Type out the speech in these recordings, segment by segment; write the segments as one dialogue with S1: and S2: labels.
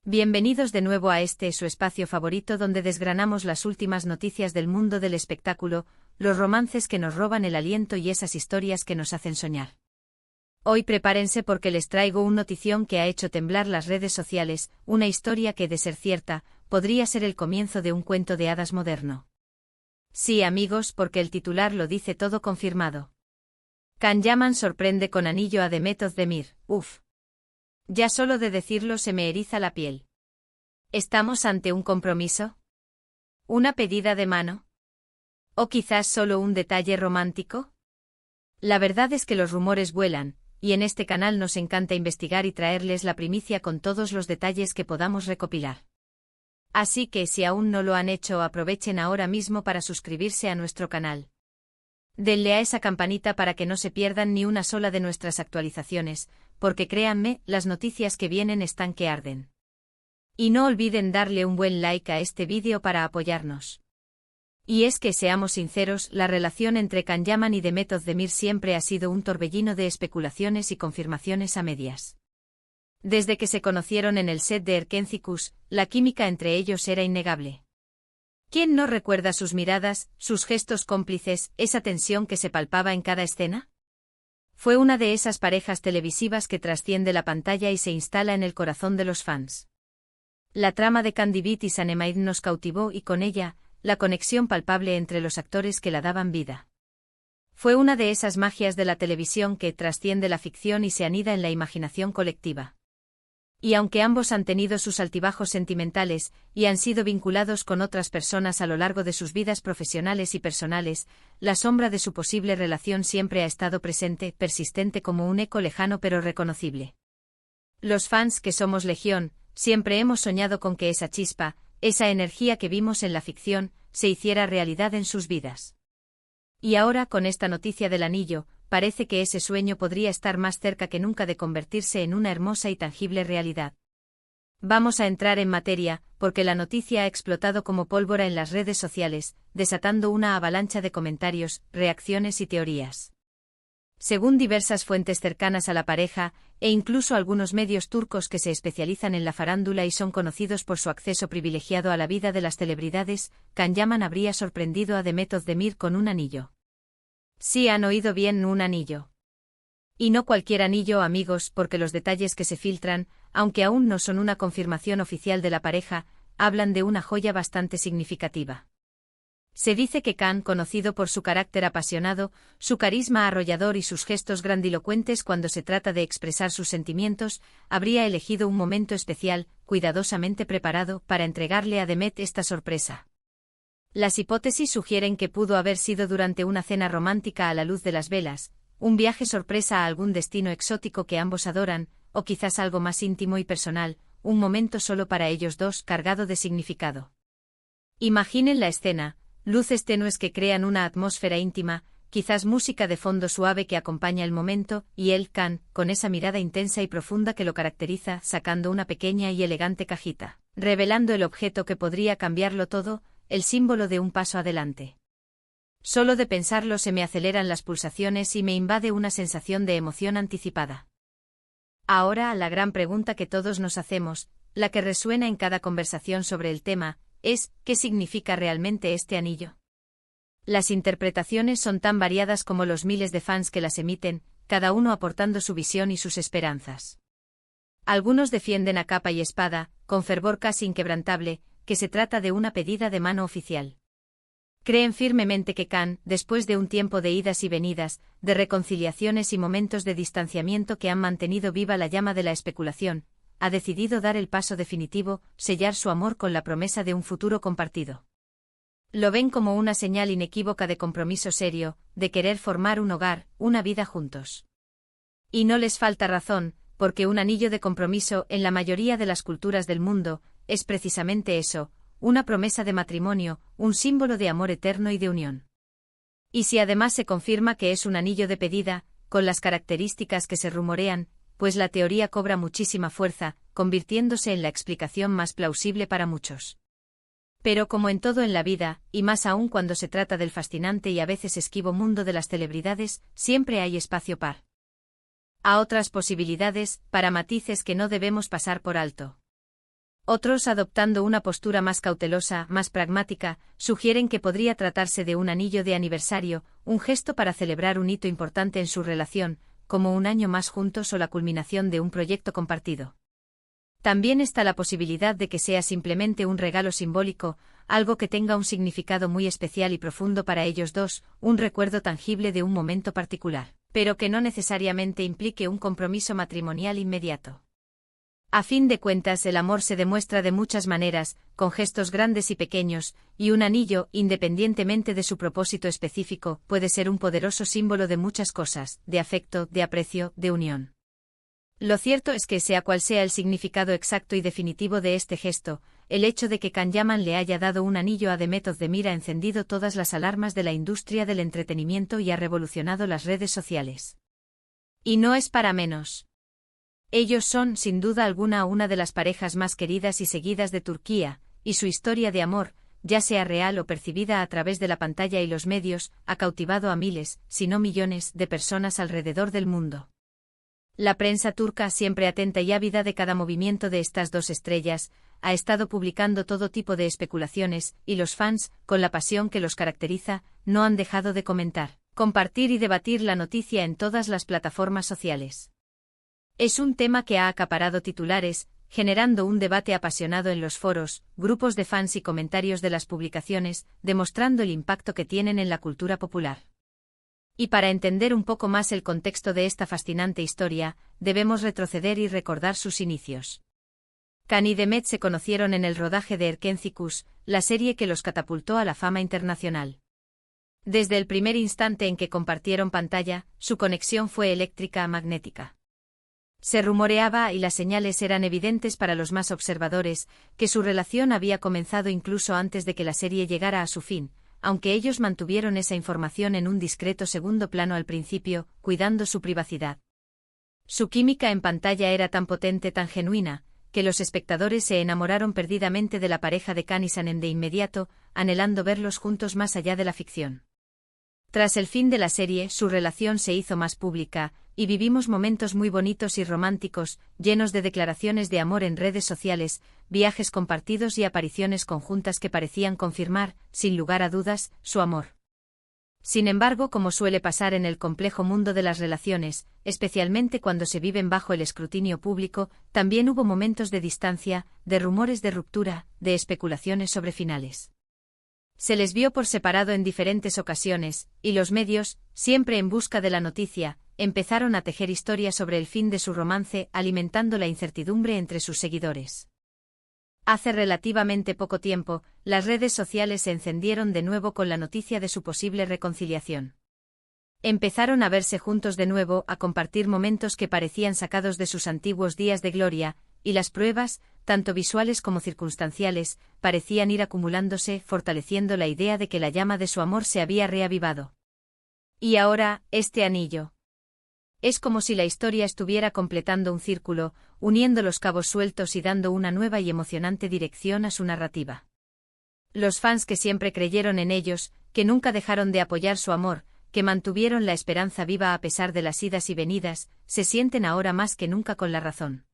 S1: Bienvenidos de nuevo a su espacio favorito donde desgranamos las últimas noticias del mundo del espectáculo, los romances que nos roban el aliento y esas historias que nos hacen soñar. Hoy prepárense porque les traigo una notición que ha hecho temblar las redes sociales, una historia que, de ser cierta, podría ser el comienzo de un cuento de hadas moderno. Sí, amigos, porque el titular lo dice todo confirmado. Can Yaman sorprende con anillo a Demet Özdemir. Uf. Ya solo de decirlo se me eriza la piel. ¿Estamos ante un compromiso? ¿Una pedida de mano? ¿O quizás solo un detalle romántico? La verdad es que los rumores vuelan, y en este canal nos encanta investigar y traerles la primicia con todos los detalles que podamos recopilar. Así que si aún no lo han hecho, aprovechen ahora mismo para suscribirse a nuestro canal. Denle a esa campanita para que no se pierdan ni una sola de nuestras actualizaciones, porque créanme, las noticias que vienen están que arden. Y no olviden darle un buen like a este vídeo para apoyarnos. Y es que, seamos sinceros, la relación entre Can Yaman y Demet Özdemir siempre ha sido un torbellino de especulaciones y confirmaciones a medias. Desde que se conocieron en el set de Erkenci, la química entre ellos era innegable. ¿Quién no recuerda sus miradas, sus gestos cómplices, esa tensión que se palpaba en cada escena? Fue una de esas parejas televisivas que trasciende la pantalla y se instala en el corazón de los fans. La trama de Can Divitt y Sanemide nos cautivó y con ella, la conexión palpable entre los actores que la daban vida. Fue una de esas magias de la televisión que trasciende la ficción y se anida en la imaginación colectiva. Y aunque ambos han tenido sus altibajos sentimentales, y han sido vinculados con otras personas a lo largo de sus vidas profesionales y personales, la sombra de su posible relación siempre ha estado presente, persistente como un eco lejano pero reconocible. Los fans que somos legión, siempre hemos soñado con que esa chispa, esa energía que vimos en la ficción, se hiciera realidad en sus vidas. Y ahora, con esta noticia del anillo, parece que ese sueño podría estar más cerca que nunca de convertirse en una hermosa y tangible realidad. Vamos a entrar en materia, porque la noticia ha explotado como pólvora en las redes sociales, desatando una avalancha de comentarios, reacciones y teorías. Según diversas fuentes cercanas a la pareja, e incluso algunos medios turcos que se especializan en la farándula y son conocidos por su acceso privilegiado a la vida de las celebridades, Can Yaman habría sorprendido a Demet Özdemir con un anillo. Sí, han oído bien, un anillo. Y no cualquier anillo, amigos, porque los detalles que se filtran, aunque aún no son una confirmación oficial de la pareja, hablan de una joya bastante significativa. Se dice que Can, conocido por su carácter apasionado, su carisma arrollador y sus gestos grandilocuentes cuando se trata de expresar sus sentimientos, habría elegido un momento especial, cuidadosamente preparado, para entregarle a Demet esta sorpresa. Las hipótesis sugieren que pudo haber sido durante una cena romántica a la luz de las velas, un viaje sorpresa a algún destino exótico que ambos adoran, o quizás algo más íntimo y personal, un momento solo para ellos dos cargado de significado. Imaginen la escena, luces tenues que crean una atmósfera íntima, quizás música de fondo suave que acompaña el momento, y él, Can, con esa mirada intensa y profunda que lo caracteriza, sacando una pequeña y elegante cajita, revelando el objeto que podría cambiarlo todo, el símbolo de un paso adelante. Solo de pensarlo se me aceleran las pulsaciones y me invade una sensación de emoción anticipada. Ahora, la gran pregunta que todos nos hacemos, la que resuena en cada conversación sobre el tema, es, ¿qué significa realmente este anillo? Las interpretaciones son tan variadas como los miles de fans que las emiten, cada uno aportando su visión y sus esperanzas. Algunos defienden a capa y espada, con fervor casi inquebrantable, que se trata de una pedida de mano oficial. Creen firmemente que Can, después de un tiempo de idas y venidas, de reconciliaciones y momentos de distanciamiento que han mantenido viva la llama de la especulación, ha decidido dar el paso definitivo, sellar su amor con la promesa de un futuro compartido. Lo ven como una señal inequívoca de compromiso serio, de querer formar un hogar, una vida juntos. Y no les falta razón, porque un anillo de compromiso, en la mayoría de las culturas del mundo, es precisamente eso, una promesa de matrimonio, un símbolo de amor eterno y de unión. Y si además se confirma que es un anillo de pedida, con las características que se rumorean, pues la teoría cobra muchísima fuerza, convirtiéndose en la explicación más plausible para muchos. Pero como en todo en la vida, y más aún cuando se trata del fascinante y a veces esquivo mundo de las celebridades, siempre hay espacio para otras posibilidades, para matices que no debemos pasar por alto. Otros, adoptando una postura más cautelosa, más pragmática, sugieren que podría tratarse de un anillo de aniversario, un gesto para celebrar un hito importante en su relación, como un año más juntos o la culminación de un proyecto compartido. También está la posibilidad de que sea simplemente un regalo simbólico, algo que tenga un significado muy especial y profundo para ellos dos, un recuerdo tangible de un momento particular, pero que no necesariamente implique un compromiso matrimonial inmediato. A fin de cuentas, el amor se demuestra de muchas maneras, con gestos grandes y pequeños, y un anillo, independientemente de su propósito específico, puede ser un poderoso símbolo de muchas cosas, de afecto, de aprecio, de unión. Lo cierto es que, sea cual sea el significado exacto y definitivo de este gesto, el hecho de que Can Yaman le haya dado un anillo a The Method de Mir ha encendido todas las alarmas de la industria del entretenimiento y ha revolucionado las redes sociales. Y no es para menos. Ellos son, sin duda alguna, una de las parejas más queridas y seguidas de Turquía, y su historia de amor, ya sea real o percibida a través de la pantalla y los medios, ha cautivado a miles, si no millones, de personas alrededor del mundo. La prensa turca, siempre atenta y ávida de cada movimiento de estas dos estrellas, ha estado publicando todo tipo de especulaciones, y los fans, con la pasión que los caracteriza, no han dejado de comentar, compartir y debatir la noticia en todas las plataformas sociales. Es un tema que ha acaparado titulares, generando un debate apasionado en los foros, grupos de fans y comentarios de las publicaciones, demostrando el impacto que tienen en la cultura popular. Y para entender un poco más el contexto de esta fascinante historia, debemos retroceder y recordar sus inicios. Can y Demet se conocieron en el rodaje de Erkencicus, la serie que los catapultó a la fama internacional. Desde el primer instante en que compartieron pantalla, su conexión fue eléctrica magnética. Se rumoreaba, y las señales eran evidentes para los más observadores, que su relación había comenzado incluso antes de que la serie llegara a su fin, aunque ellos mantuvieron esa información en un discreto segundo plano al principio, cuidando su privacidad. Su química en pantalla era tan potente, tan genuina, que los espectadores se enamoraron perdidamente de la pareja de Can y Sanem de inmediato, anhelando verlos juntos más allá de la ficción. Tras el fin de la serie, su relación se hizo más pública, y vivimos momentos muy bonitos y románticos, llenos de declaraciones de amor en redes sociales, viajes compartidos y apariciones conjuntas que parecían confirmar, sin lugar a dudas, su amor. Sin embargo, como suele pasar en el complejo mundo de las relaciones, especialmente cuando se viven bajo el escrutinio público, también hubo momentos de distancia, de rumores de ruptura, de especulaciones sobre finales. Se les vio por separado en diferentes ocasiones, y los medios, siempre en busca de la noticia, empezaron a tejer historias sobre el fin de su romance, alimentando la incertidumbre entre sus seguidores. Hace relativamente poco tiempo, las redes sociales se encendieron de nuevo con la noticia de su posible reconciliación. Empezaron a verse juntos de nuevo, a compartir momentos que parecían sacados de sus antiguos días de gloria, y las pruebas, tanto visuales como circunstanciales, parecían ir acumulándose, fortaleciendo la idea de que la llama de su amor se había reavivado. Y ahora, este anillo. Es como si la historia estuviera completando un círculo, uniendo los cabos sueltos y dando una nueva y emocionante dirección a su narrativa. Los fans que siempre creyeron en ellos, que nunca dejaron de apoyar su amor, que mantuvieron la esperanza viva a pesar de las idas y venidas, se sienten ahora más que nunca con la razón.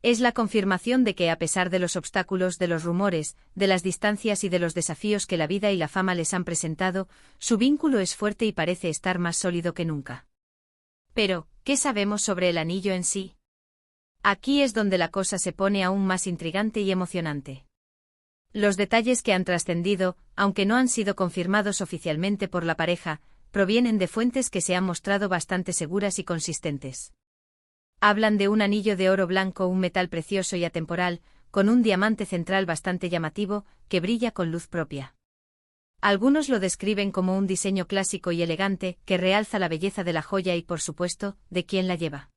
S1: Es la confirmación de que, a pesar de los obstáculos, de los rumores, de las distancias y de los desafíos que la vida y la fama les han presentado, su vínculo es fuerte y parece estar más sólido que nunca. Pero, ¿qué sabemos sobre el anillo en sí? Aquí es donde la cosa se pone aún más intrigante y emocionante. Los detalles que han trascendido, aunque no han sido confirmados oficialmente por la pareja, provienen de fuentes que se han mostrado bastante seguras y consistentes. Hablan de un anillo de oro blanco, un metal precioso y atemporal, con un diamante central bastante llamativo, que brilla con luz propia. Algunos lo describen como un diseño clásico y elegante, que realza la belleza de la joya y, por supuesto, de quien la lleva.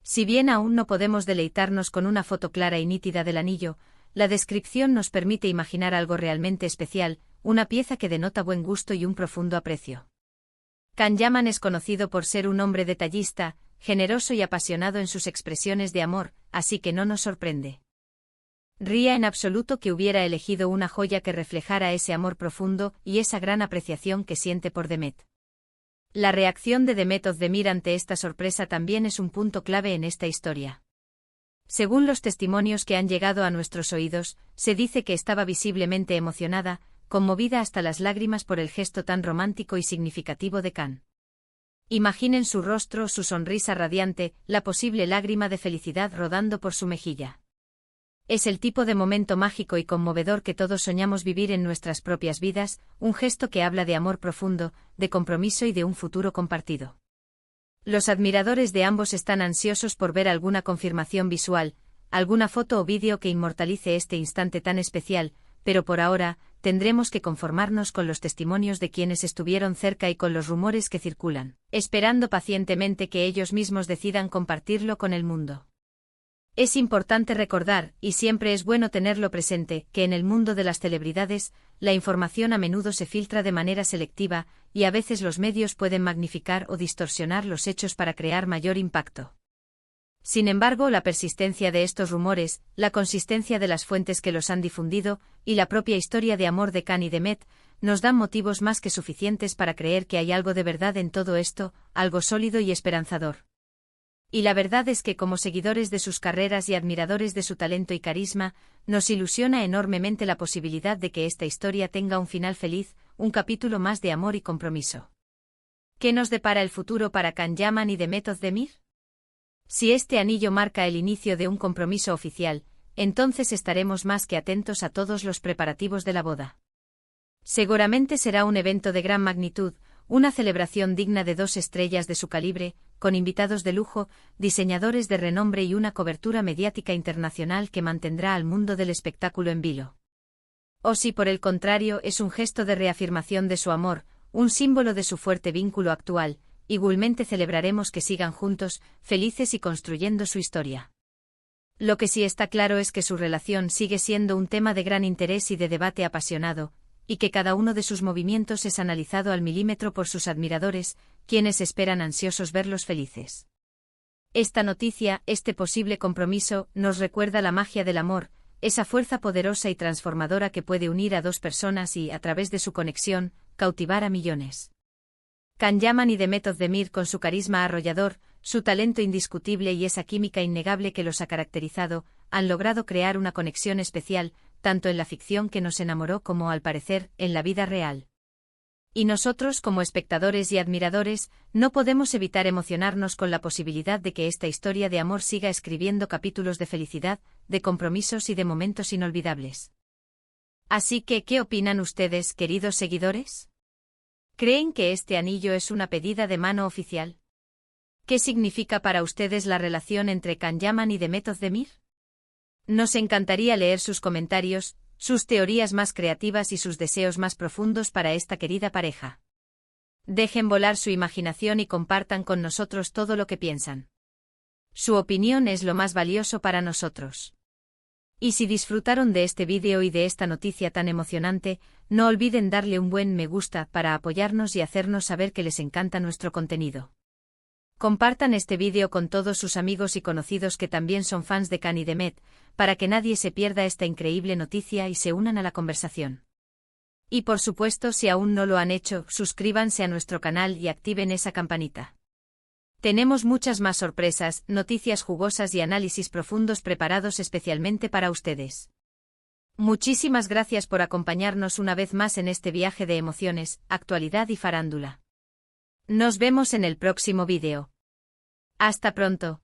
S1: Si bien aún no podemos deleitarnos con una foto clara y nítida del anillo, la descripción nos permite imaginar algo realmente especial, una pieza que denota buen gusto y un profundo aprecio. Can Yaman es conocido por ser un hombre detallista, generoso y apasionado en sus expresiones de amor, así que no nos sorprende. Ría en absoluto que hubiera elegido una joya que reflejara ese amor profundo y esa gran apreciación que siente por Demet. La reacción de Demet Özdemir ante esta sorpresa también es un punto clave en esta historia. Según los testimonios que han llegado a nuestros oídos, se dice que estaba visiblemente emocionada, conmovida hasta las lágrimas por el gesto tan romántico y significativo de Khan. Imaginen su rostro, su sonrisa radiante, la posible lágrima de felicidad rodando por su mejilla. Es el tipo de momento mágico y conmovedor que todos soñamos vivir en nuestras propias vidas, un gesto que habla de amor profundo, de compromiso y de un futuro compartido. Los admiradores de ambos están ansiosos por ver alguna confirmación visual, alguna foto o vídeo que inmortalice este instante tan especial, pero por ahora, tendremos que conformarnos con los testimonios de quienes estuvieron cerca y con los rumores que circulan, esperando pacientemente que ellos mismos decidan compartirlo con el mundo. Es importante recordar, y siempre es bueno tenerlo presente, que en el mundo de las celebridades, la información a menudo se filtra de manera selectiva, y a veces los medios pueden magnificar o distorsionar los hechos para crear mayor impacto. Sin embargo, la persistencia de estos rumores, la consistencia de las fuentes que los han difundido, y la propia historia de amor de Khan y Demet, nos dan motivos más que suficientes para creer que hay algo de verdad en todo esto, algo sólido y esperanzador. Y la verdad es que como seguidores de sus carreras y admiradores de su talento y carisma, nos ilusiona enormemente la posibilidad de que esta historia tenga un final feliz, un capítulo más de amor y compromiso. ¿Qué nos depara el futuro para Khan Yaman y Demet Özdemir? Si este anillo marca el inicio de un compromiso oficial, entonces estaremos más que atentos a todos los preparativos de la boda. Seguramente será un evento de gran magnitud, una celebración digna de 2 estrellas de su calibre, con invitados de lujo, diseñadores de renombre y una cobertura mediática internacional que mantendrá al mundo del espectáculo en vilo. O si por el contrario es un gesto de reafirmación de su amor, un símbolo de su fuerte vínculo actual, igualmente celebraremos que sigan juntos, felices y construyendo su historia. Lo que sí está claro es que su relación sigue siendo un tema de gran interés y de debate apasionado, y que cada uno de sus movimientos es analizado al milímetro por sus admiradores, quienes esperan ansiosos verlos felices. Esta noticia, este posible compromiso, nos recuerda la magia del amor, esa fuerza poderosa y transformadora que puede unir a 2 personas y, a través de su conexión, cautivar a millones. Khan Yaman y Demet Özdemir, con su carisma arrollador, su talento indiscutible y esa química innegable que los ha caracterizado, han logrado crear una conexión especial, tanto en la ficción que nos enamoró como, al parecer, en la vida real. Y nosotros, como espectadores y admiradores, no podemos evitar emocionarnos con la posibilidad de que esta historia de amor siga escribiendo capítulos de felicidad, de compromisos y de momentos inolvidables. Así que, ¿qué opinan ustedes, queridos seguidores? ¿Creen que este anillo es una pedida de mano oficial? ¿Qué significa para ustedes la relación entre Khan Yaman y Demet Özdemir? Nos encantaría leer sus comentarios, sus teorías más creativas y sus deseos más profundos para esta querida pareja. Dejen volar su imaginación y compartan con nosotros todo lo que piensan. Su opinión es lo más valioso para nosotros. Y si disfrutaron de este vídeo y de esta noticia tan emocionante, no olviden darle un buen me gusta para apoyarnos y hacernos saber que les encanta nuestro contenido. Compartan este vídeo con todos sus amigos y conocidos que también son fans de Khan y Demet, para que nadie se pierda esta increíble noticia y se unan a la conversación. Y por supuesto, si aún no lo han hecho, suscríbanse a nuestro canal y activen esa campanita. Tenemos muchas más sorpresas, noticias jugosas y análisis profundos preparados especialmente para ustedes. Muchísimas gracias por acompañarnos una vez más en este viaje de emociones, actualidad y farándula. Nos vemos en el próximo vídeo. Hasta pronto.